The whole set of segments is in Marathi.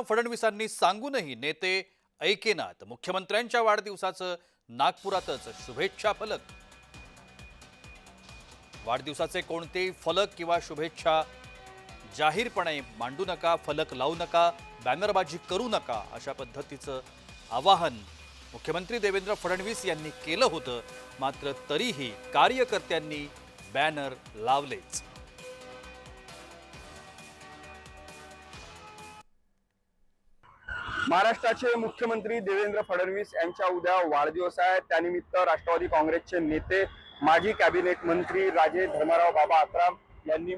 फडणवीसांनी सांगूनही नेते ऐकेनात। मुख्यमंत्र्यांच्या वाढदिवसाचं नागपुरातच शुभेच्छा फलक। वाढदिवसाचे कोणतेही फलक किंवा शुभेच्छा जाहीरपणे मांडू नका, फलक लावू नका, बॅनरबाजी करू नका, अशा पद्धतीचं आवाहन मुख्यमंत्री देवेंद्र फडणवीस यांनी केलं होतं। मात्र तरीही कार्यकर्त्यांनी बॅनर लावलेच। महाराष्ट्राचे मुख्यमंत्री देवेंद्र फडणवीस यांचा उद्या वाढदिवस आहे। त्यानिमित्त राष्ट्रवादी काँग्रेसचे नेते माजी कॅबिनेट मंत्री राजे धर्माराव बाबा आत्राम यांनी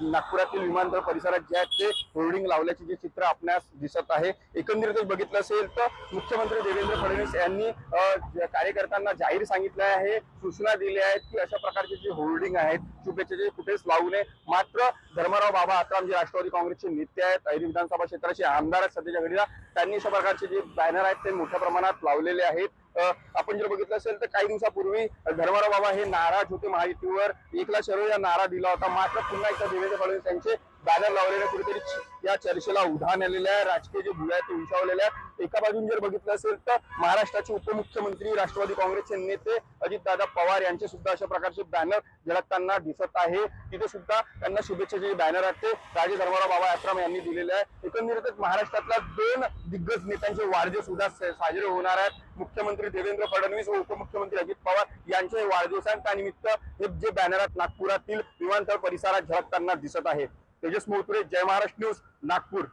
नागपुरातील विमानतळ परिसरात जे ते होर्डिंग लावल्याचे जे चित्र आपणास दिसत आहे। एकंदरीतच बघितलं असेल तर मुख्यमंत्री देवेंद्र फडणवीस यांनी कार्यकर्त्यांना जाहीर सांगितलं आहे, सूचना दिल्या आहेत की अशा प्रकारचे जे होर्डिंग आहेत शुभेच्छेचे कुठेच लावू नये। मात्र धर्माराव बाबा आत्राम जे राष्ट्रवादी काँग्रेसचे नेते आहेत, ऐरी विधानसभा क्षेत्राचे आमदार आहेत सध्याच्या घडीला, त्यांनी अशा प्रकारचे जे बॅनर आहेत ते मोठ्या प्रमाणात लावलेले आहेत। आपण जर बघितलं असेल तर काही दिवसापूर्वी धर्माराव बाबा हे नाराज होते, महायुतीवर एकला शरो या नारा दिला होता। मात्र पुन्हा एकदा देवेंद्र फडणवीस यांचे बॅनर लावलेले कुठेतरी या चर्चेला उधाण आलेलं आहे। राजकीय जे भुया ते उंचावलेले आहे। एका बाजून जर बघितलं असेल तर महाराष्ट्राचे उपमुख्यमंत्री राष्ट्रवादी काँग्रेसचे नेते अजितदादा पवार यांचे सुद्धा अशा प्रकारचे बॅनर झळकताना दिसत आहे। तिथे सुद्धा त्यांना शुभेच्छाचे बॅनर आहेत ते राजे धर्माराव बाबा आत्राम यांनी दिलेले आहे। एकंदरीतच महाराष्ट्रातल्या दोन दिग्गज नेत्यांचे वाढदिवस उद्या साजरे होणार आहेत। मुख्यमंत्री देवेंद्र फडणवीस व उपमुख्यमंत्री अजित पवार यांचे वाढदिवस आहे। त्यानिमित्त हे जे बॅनर आहेत नागपुरातील विमानतळ परिसरात झळकताना दिसत आहे। तेजस मोहतुरे, जय महाराष्ट्र न्यूज, नागपूर।